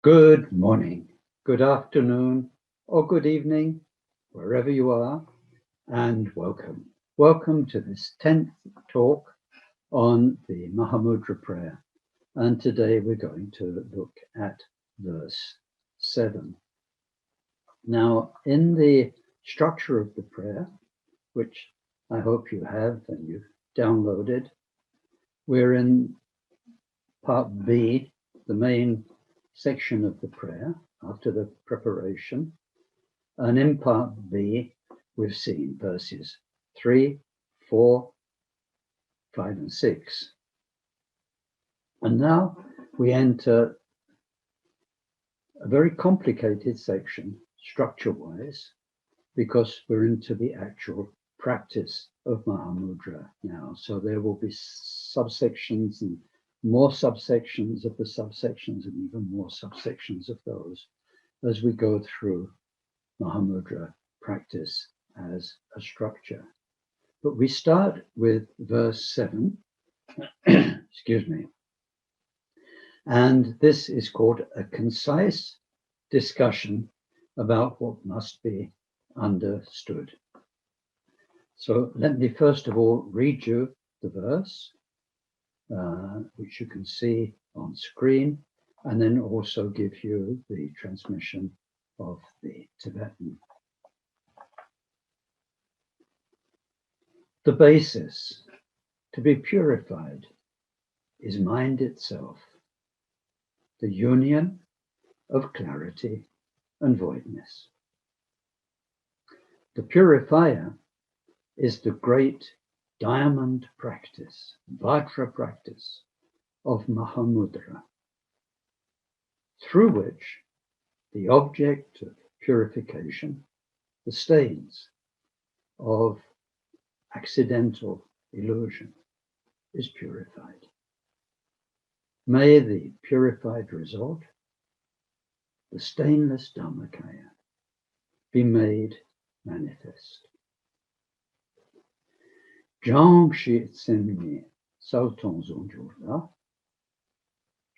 Good morning, good afternoon, or good evening, wherever you are, and welcome. Welcome to this 10th talk on the Mahamudra prayer. And today we're going to look at verse 7. Now, in the structure of the prayer, which I hope you have and you've downloaded, we're in part B, the main section of the prayer after the preparation. And in part B, we've seen verses 3, 4, 5, and 6. And now we enter a very complicated section, structure-wise, because we're into the actual practice of Mahamudra now. So there will be subsections and more subsections of the subsections and even more subsections of those as we go through Mahamudra practice as a structure. But we start with verse 7, excuse me, and this is called a concise discussion about what must be understood. So let me first of all read you the verse, which you can see on screen, and then also give you the transmission of the Tibetan. The basis to be purified is mind itself, the union of clarity and voidness. The purifier is the great diamond practice, Vajra practice of Mahamudra, through which the object of purification, the stains of accidental illusion, is purified. May the purified result, the stainless dharmakaya, be made manifest. Jang shi tsenmi salton zonjurda,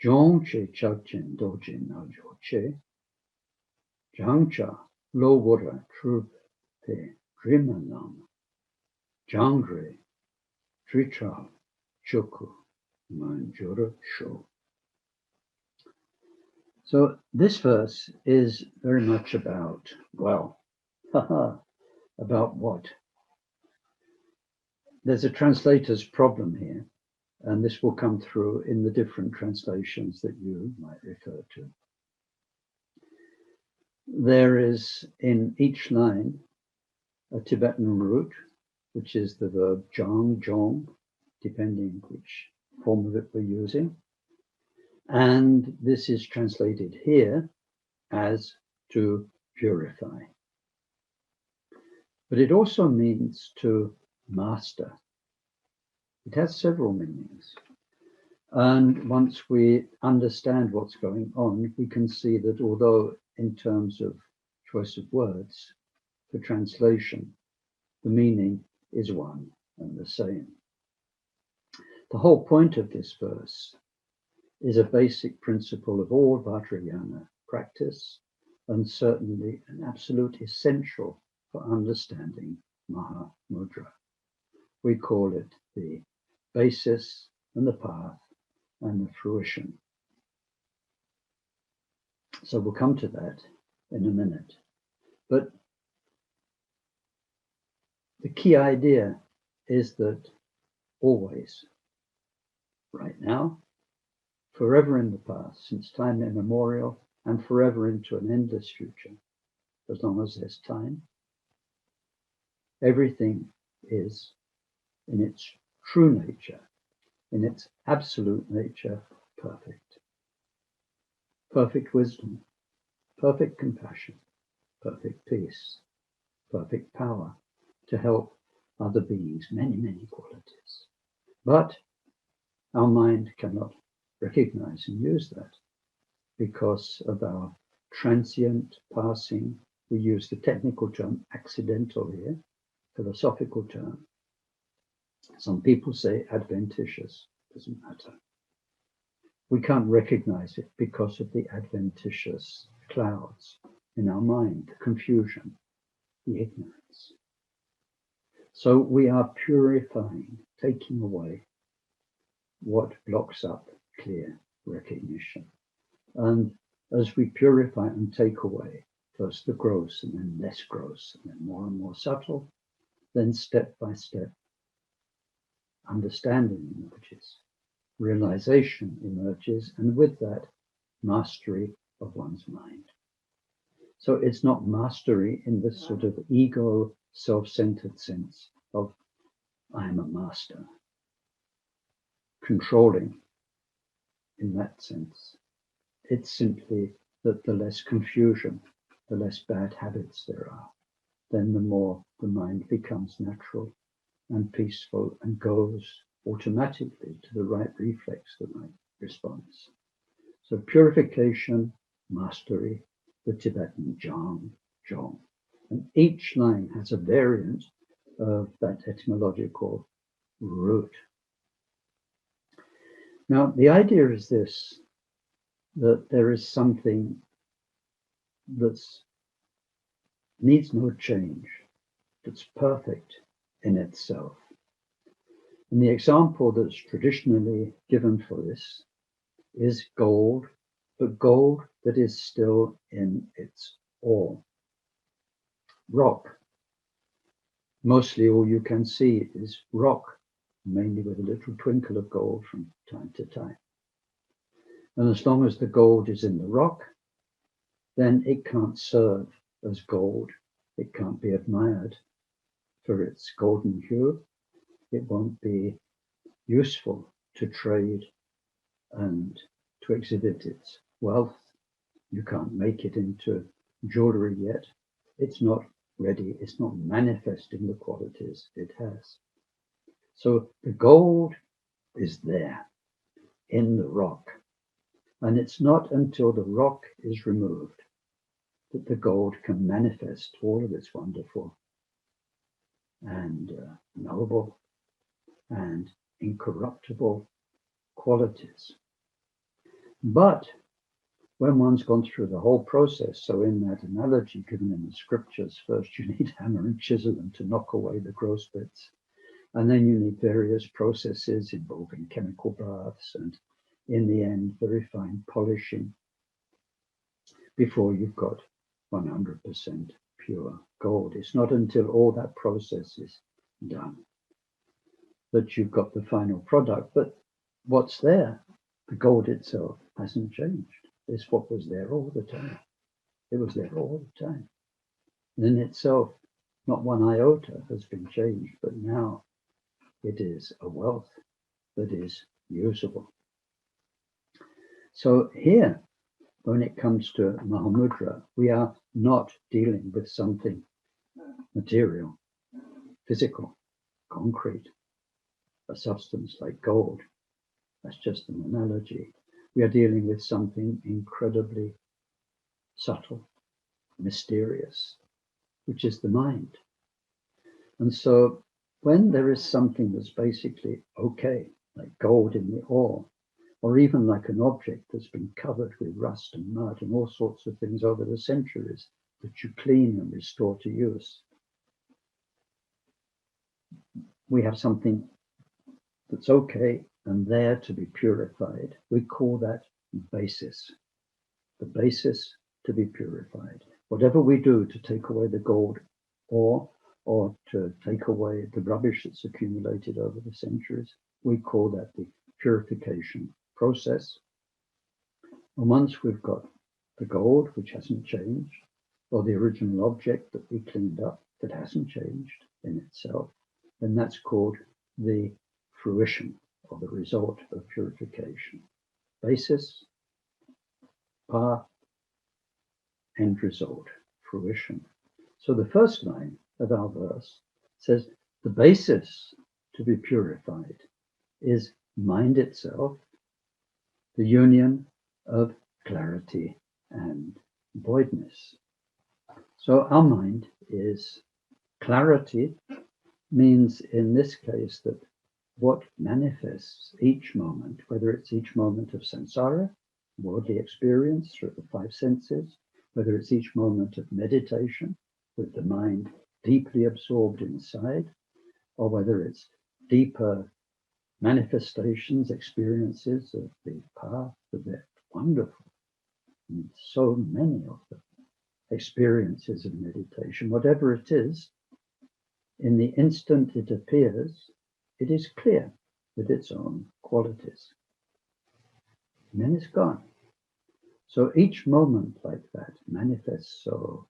jang che chakchen doje na joche, jang cha lo wora tru pe drimanam, jangre tricha choku manjura sho. So this verse is very much about, well, about what? There's a translator's problem here, and this will come through in the different translations that you might refer to. There is in each line a Tibetan root, which is the verb jang, jong, depending which form of it we're using. And this is translated here as to purify. But it also means to master. It has several meanings. And once we understand what's going on, we can see that although in terms of choice of words for translation, the meaning is one and the same. The whole point of this verse is a basic principle of all Vajrayana practice, and certainly an absolute essential for understanding Mahamudra. We call it the basis and the path and the fruition. So we'll come to that in a minute. But the key idea is that always, right now, forever in the past, since time immemorial, and forever into an endless future, as long as there's time, everything is in its true nature, in its absolute nature, perfect. Perfect wisdom, perfect compassion, perfect peace, perfect power to help other beings, many, many qualities. But our mind cannot recognize and use that because of our transient passing. We use the technical term accidental here, philosophical term. Some people say adventitious, doesn't matter. we can't recognize it because of the adventitious clouds in our mind, the confusion, the ignorance. So we are purifying, taking away what blocks up clear recognition. And as we purify and take away, first the gross and then less gross, and then more and more subtle, then step by step, understanding emerges, realization emerges, and with that, mastery of one's mind. So it's not mastery in this sort of ego, self-centered sense of I am a master, controlling in that sense. It's simply that the less confusion, the less bad habits there are, then the more the mind becomes natural and peaceful and goes automatically to the right reflex, the right response. So purification, mastery, the Tibetan jong. And each line has a variant of that etymological root. Now, the idea is this, that there is something that needs no change, that's perfect in itself. And the example that's traditionally given for this is gold, but gold that is still in its ore. Rock. Mostly all you can see is rock, mainly with a little twinkle of gold from time to time. And as long as the gold is in the rock, then it can't serve as gold. It can't be admired for its golden hue. It won't be useful to trade and to exhibit its wealth. You can't make it into jewelry yet. It's not ready. It's not manifesting the qualities it has. So the gold is there in the rock. And it's not until the rock is removed that the gold can manifest all of its wonderful and noble and incorruptible qualities. But when one's gone through the whole process, so in that analogy given in the scriptures, first you need hammer and chisel and to knock away the gross bits. And then you need various processes involving chemical baths and in the end, very fine polishing before you've got 100% pure gold. It's not until all that process is done that you've got the final product. But what's there, the gold itself, hasn't changed. It's what was there all the time. It was there all the time. And in itself, not one iota has been changed, but now it is a wealth that is usable. So here, when it comes to Mahamudra, we are not dealing with something material, physical, concrete, a substance like gold. That's just an analogy. We are dealing with something incredibly subtle, mysterious, which is the mind. And so when there is something that's basically okay, like gold in the ore, or even like an object that's been covered with rust and mud and all sorts of things over the centuries that you clean and restore to use. We have something that's okay and there to be purified. We call that basis, the basis to be purified. Whatever we do to take away the gold ore or to take away the rubbish that's accumulated over the centuries, we call that the purification process. And once we've got the gold, which hasn't changed, or the original object that we cleaned up that hasn't changed in itself, then that's called the fruition, or the result of purification. Basis, path, end result, fruition. So the first line of our verse says the basis to be purified is mind itself, the union of clarity and voidness. So our mind is clarity, means in this case that what manifests each moment, whether it's each moment of samsara, worldly experience through the five senses, whether it's each moment of meditation with the mind deeply absorbed inside, or whether it's deeper manifestations, experiences of the path, of it. Wonderful. And so many of them. Experiences of meditation, whatever it is, in the instant it appears, it is clear with its own qualities. And then it's gone. So each moment like that manifests so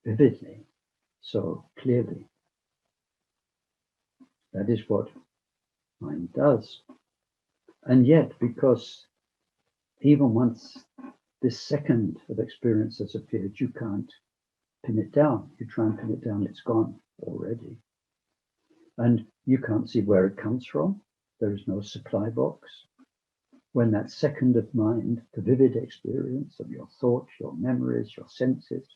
vividly, so clearly. That is what mind does. And yet, because even once this second of experience has appeared, you can't pin it down. You try and pin it down, it's gone already. And you can't see where it comes from. There is no supply box. When that second of mind, the vivid experience of your thoughts, your memories, your senses,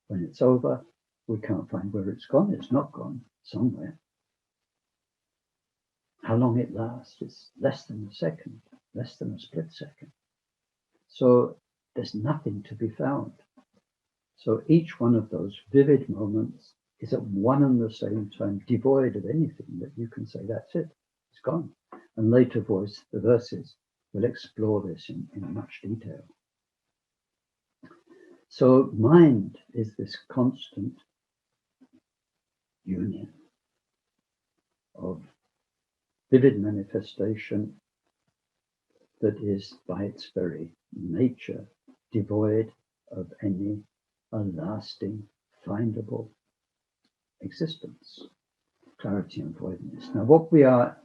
when it's over, we can't find where it's gone. It's not gone somewhere. How long it lasts is less than a second, less than a split second. So there's nothing to be found. So each one of those vivid moments is at one and the same time devoid of anything that you can say, that's it, it's gone. And later the verses will explore this in much detail. So mind is this constant union of vivid manifestation that is by its very nature devoid of any lasting, findable existence, clarity and voidness. Now what we are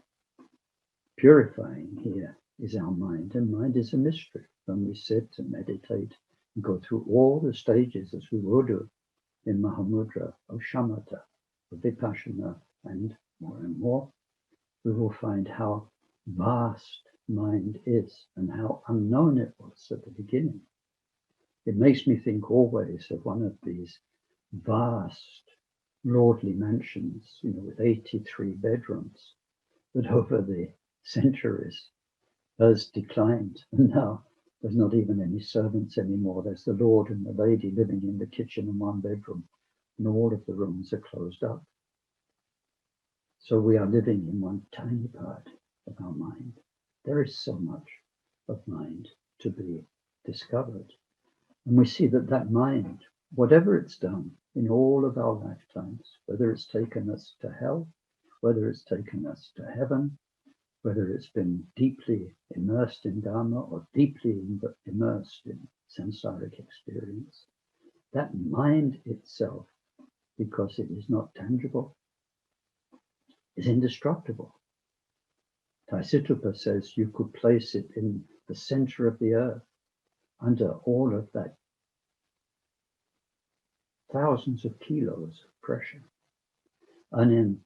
purifying here is our mind, and mind is a mystery. When we sit and meditate and go through all the stages as we will do in Mahamudra, of shamatha, of vipassana, and more, we will find how vast mind is and how unknown it was at the beginning. It makes me think always of one of these vast lordly mansions, with 83 bedrooms, that over the centuries has declined. And now there's not even any servants anymore. There's the Lord and the lady living in the kitchen in one bedroom, and all of the rooms are closed up. So we are living in one tiny part of our mind. There is so much of mind to be discovered. And we see that mind, whatever it's done in all of our lifetimes, whether it's taken us to hell, whether it's taken us to heaven, whether it's been deeply immersed in Dharma or deeply immersed in samsaric experience, that mind itself, because it is not tangible, is indestructible. Taisitrupa says you could place it in the center of the earth under all of that thousands of kilos of pressure, and in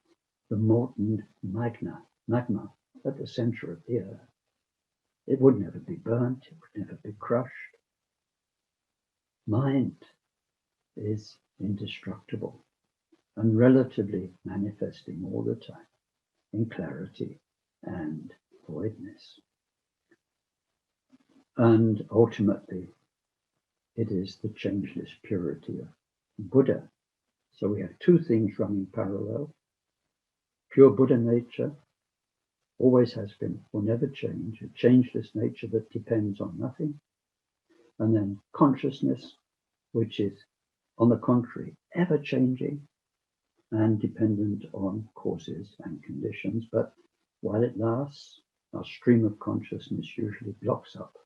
the molten magma at the center of the earth. It would never be burnt, it would never be crushed. Mind is indestructible and relatively manifesting all the time in clarity and voidness. And ultimately, it is the changeless purity of Buddha. So we have two things running parallel. Pure Buddha nature always has been, will never change, a changeless nature that depends on nothing. And then consciousness, which is, on the contrary, ever changing and dependent on causes and conditions. But while it lasts, our stream of consciousness usually blocks up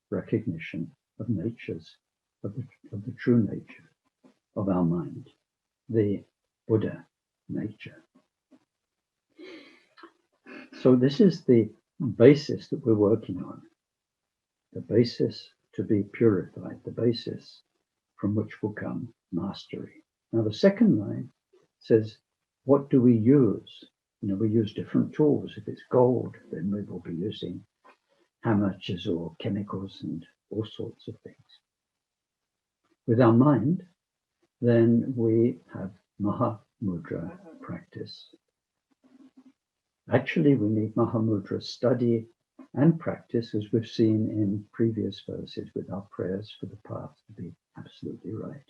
recognition of natures, of the true nature of our mind, the Buddha nature. So this is the basis that we're working on, the basis to be purified, the basis from which will come mastery. Now the second line says, what do we use? We use different tools. If it's gold, then we will be using hammers or chemicals and all sorts of things. With our mind, then we have Mahamudra practice. Actually, we need Mahamudra study and practice, as we've seen in previous verses with our prayers for the path to be absolutely right.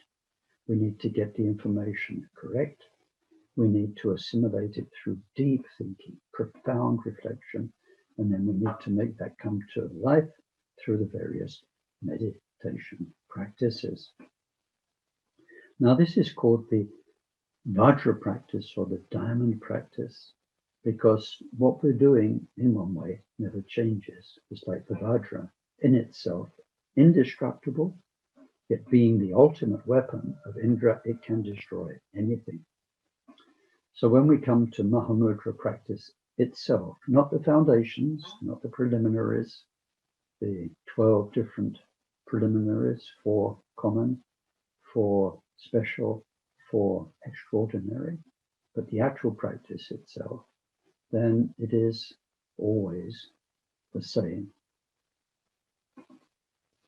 We need to get the information correct. We need to assimilate it through deep thinking, profound reflection, and then we need to make that come to life through the various meditation practices. Now, this is called the Vajra practice or the diamond practice, because what we're doing in one way never changes. It's like the Vajra in itself, indestructible, yet being the ultimate weapon of Indra, it can destroy anything. So when we come to Mahamudra practice itself, not the foundations, not the preliminaries, the 12 different preliminaries, 4 common, 4 special, 4 extraordinary, but the actual practice itself, then it is always the same.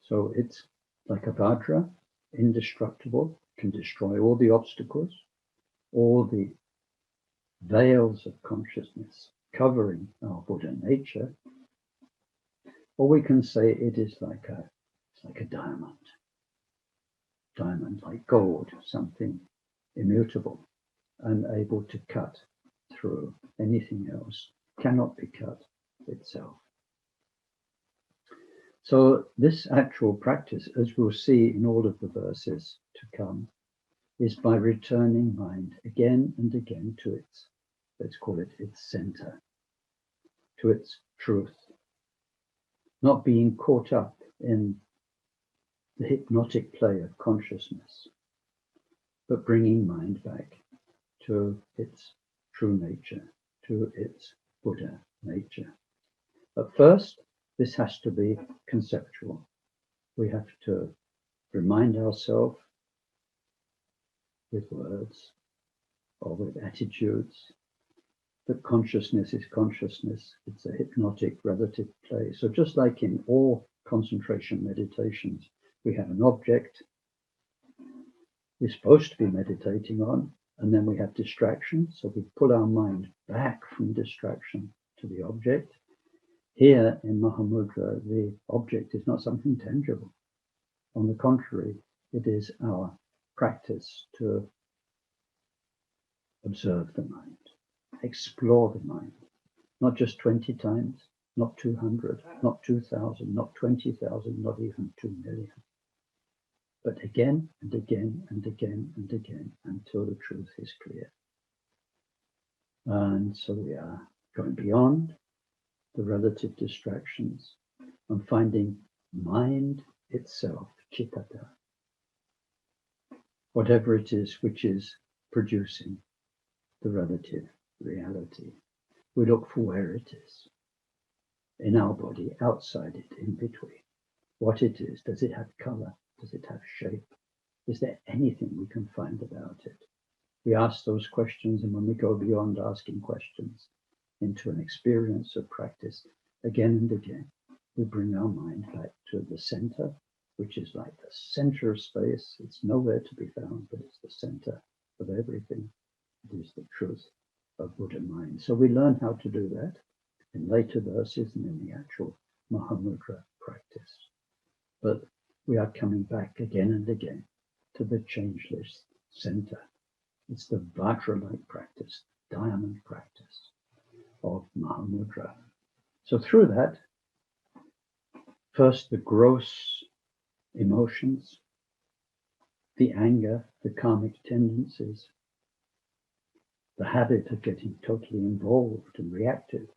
So it's like a Vajra, indestructible, can destroy all the obstacles, all the veils of consciousness covering our Buddha nature, or we can say it is like a diamond like gold, something immutable and able to cut through anything else, cannot be cut itself. So this actual practice, as we'll see in all of the verses to come, is by returning mind again and again to its, let's call it its center, to its truth, not being caught up in the hypnotic play of consciousness, but bringing mind back to its true nature, to its Buddha nature. But first, this has to be conceptual. We have to remind ourselves with words or with attitudes that consciousness is consciousness. It's a hypnotic relative play. So just like in all concentration meditations, we have an object we're supposed to be meditating on, and then we have distraction. So we pull our mind back from distraction to the object. Here in Mahamudra, the object is not something tangible. On the contrary, it is our practice to observe the mind, explore the mind, not just 20 times, not 200, not 2,000, not 20,000, not even 2 million, but again and again and again and again until the truth is clear. And so we are going beyond the relative distractions and finding mind itself, chittata, whatever it is which is producing the relative reality. We look for where it is, in our body, outside it, in between. What it is, does it have color? Does it have shape? Is there anything we can find about it? We ask those questions, and when we go beyond asking questions into an experience of practice, again and again, we bring our mind back to the center, which is like the center of space. It's nowhere to be found, but it's the center of everything. It is the truth of Buddha mind. So we learn how to do that in later verses and in the actual Mahamudra practice. But we are coming back again and again to the changeless center. It's the Vajra-like practice, diamond practice of Mahamudra. So through that, first the gross emotions, the anger, the karmic tendencies, the habit of getting totally involved and reactive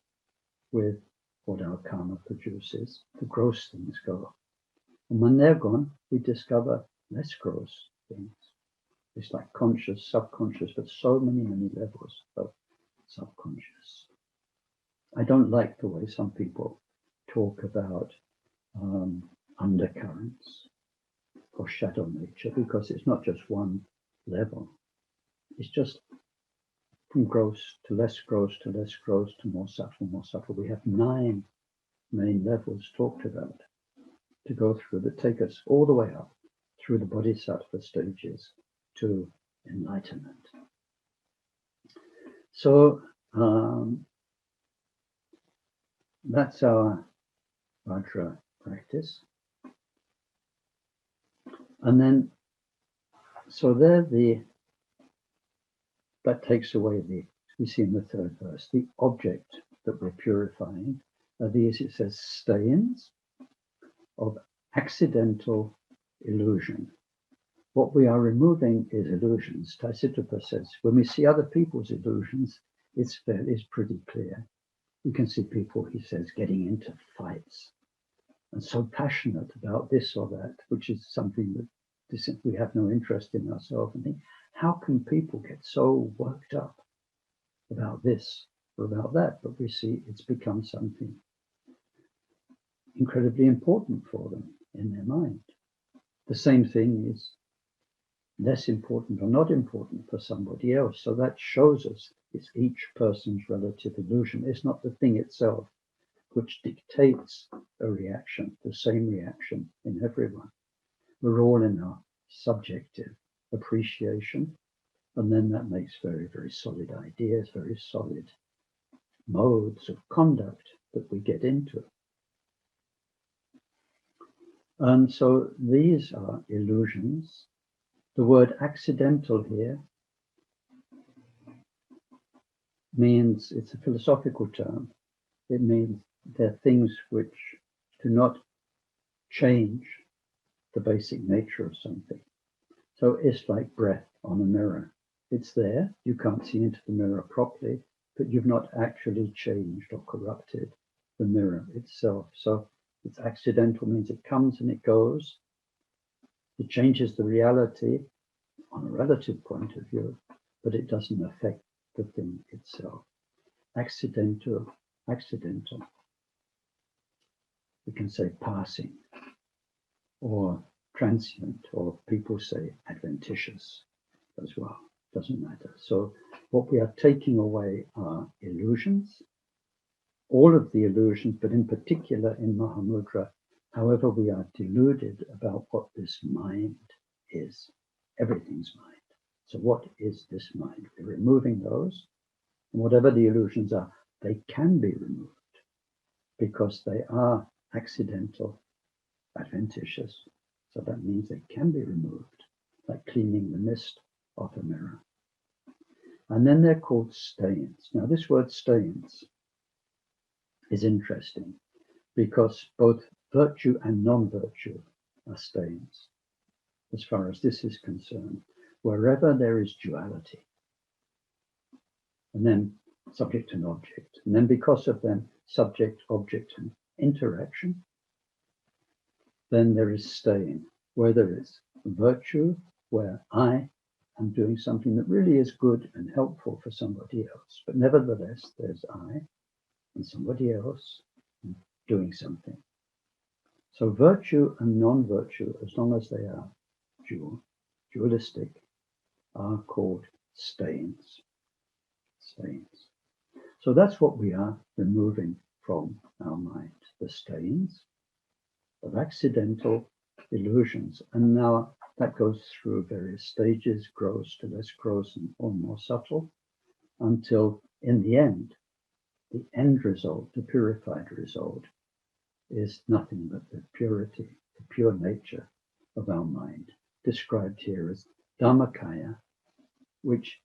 with what our karma produces, the gross things go. And when they're gone, we discover less gross things. It's like conscious, subconscious, but so many levels of subconscious. I don't like the way some people talk about undercurrents or shadow nature, because it's not just one level. It's just from gross to less gross to less gross to more subtle, more subtle. We have 9 main levels talked about to go through that take us all the way up through the bodhisattva stages to enlightenment. So that's our Vajra practice. And then, so there that takes away we see in the third verse, the object that we're purifying are these, it says, stains of accidental illusion. What we are removing is illusions. Taisitapa says, when we see other people's illusions, it's pretty clear. You can see people, he says, getting into fights and so passionate about this or that, which is something that we have no interest in ourselves, and think, how can people get so worked up about this or about that? But we see it's become something incredibly important for them in their mind. The same thing is less important or not important for somebody else. So that shows us it's each person's relative illusion. It's not the thing itself which dictates a reaction, the same reaction in everyone. We're all in our subjective appreciation, and then that makes very, very solid ideas, very solid modes of conduct that we get into. And so these are illusions. The word accidental here means, it's a philosophical term, it means they're things which do not change the basic nature of something. So it's like breath on a mirror. It's there, you can't see into the mirror properly, but you've not actually changed or corrupted the mirror itself. So it's accidental, means it comes and it goes. It changes the reality on a relative point of view, but it doesn't affect the thing itself. Accidental. We can say passing, or transient, or people say adventitious as well. Doesn't matter. So what we are taking away are illusions, all of the illusions, but in particular in Mahamudra, however we are deluded about what this mind is. Everything's mind. So what is this mind? We're removing those, and whatever the illusions are, they can be removed because they are accidental, adventitious. So that means they can be removed, like cleaning the mist off a mirror. And then they're called stains. Now this word stains is interesting because both virtue and non-virtue are stains. As far as this is concerned, wherever there is duality, and then subject and object, and then because of them, subject, object, and interaction, then there is stain. Where there is virtue, where I am doing something that really is good and helpful for somebody else, but nevertheless, there's I and somebody else doing something. So virtue and non-virtue, as long as they are dualistic, are called stains. So that's what we are removing from our mind, the stains of accidental illusions. And now that goes through various stages, gross to less gross and more subtle, until in the end result, the purified result, is nothing but the purity, the pure nature of our mind, described here as dharmakaya, which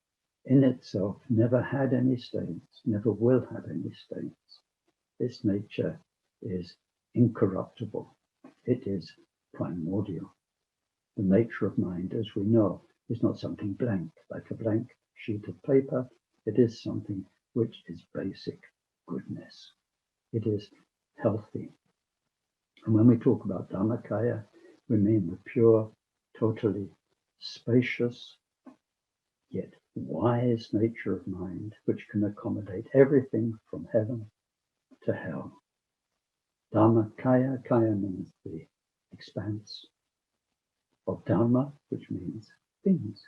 in itself never had any stains, never will have any stains. Its nature is incorruptible. It is primordial. The nature of mind, as we know, is not something blank, like a blank sheet of paper. It is something which is basic goodness. It is healthy. And when we talk about dharmakaya, we mean the pure, totally spacious, yet wise nature of mind, which can accommodate everything from heaven to hell. Dharmakaya, kaya means the expanse of dharma, which means things.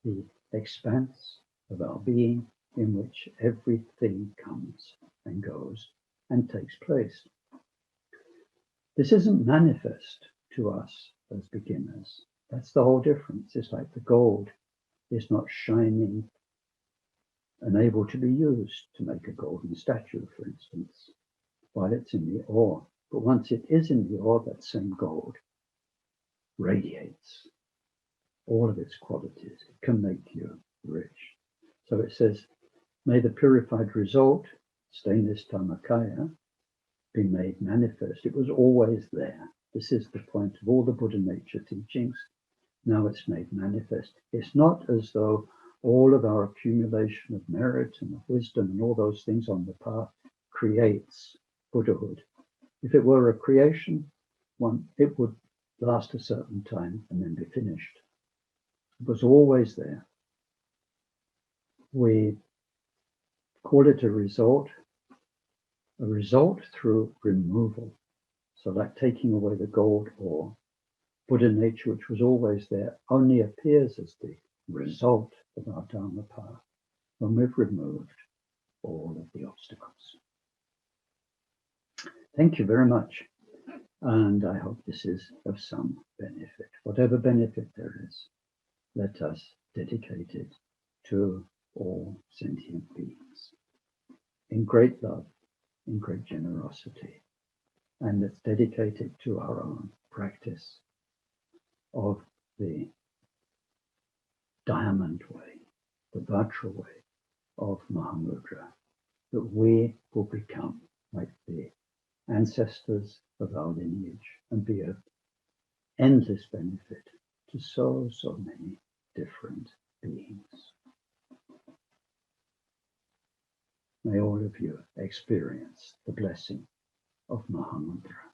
The expanse of our being in which everything comes and goes and takes place. This isn't manifest to us as beginners. That's the whole difference. It's like the gold is not shining and able to be used to make a golden statue, for instance. while it's in the ore. But once it is in the ore, that same gold radiates all of its qualities. It can make you rich. So it says, may the purified result, stainless dharmakaya, be made manifest. It was always there. This is the point of all the Buddha nature teachings. Now it's made manifest. It's not as though all of our accumulation of merit and of wisdom and all those things on the path creates Buddhahood. If it were a creation, it would last a certain time and then be finished. It was always there. We call it a result through removal. So like taking away the gold ore, Buddha nature, which was always there, only appears as the result of our Dharma path when we've removed all of the obstacles. Thank you very much. And I hope this is of some benefit. Whatever benefit there is, let us dedicate it to all sentient beings in great love, in great generosity. And let's dedicate it to our own practice of the diamond way, the Vajra way of Mahamudra, that we will become like the ancestors of our lineage and be of endless benefit to so many different beings. May all of you experience the blessing of Mahamudra.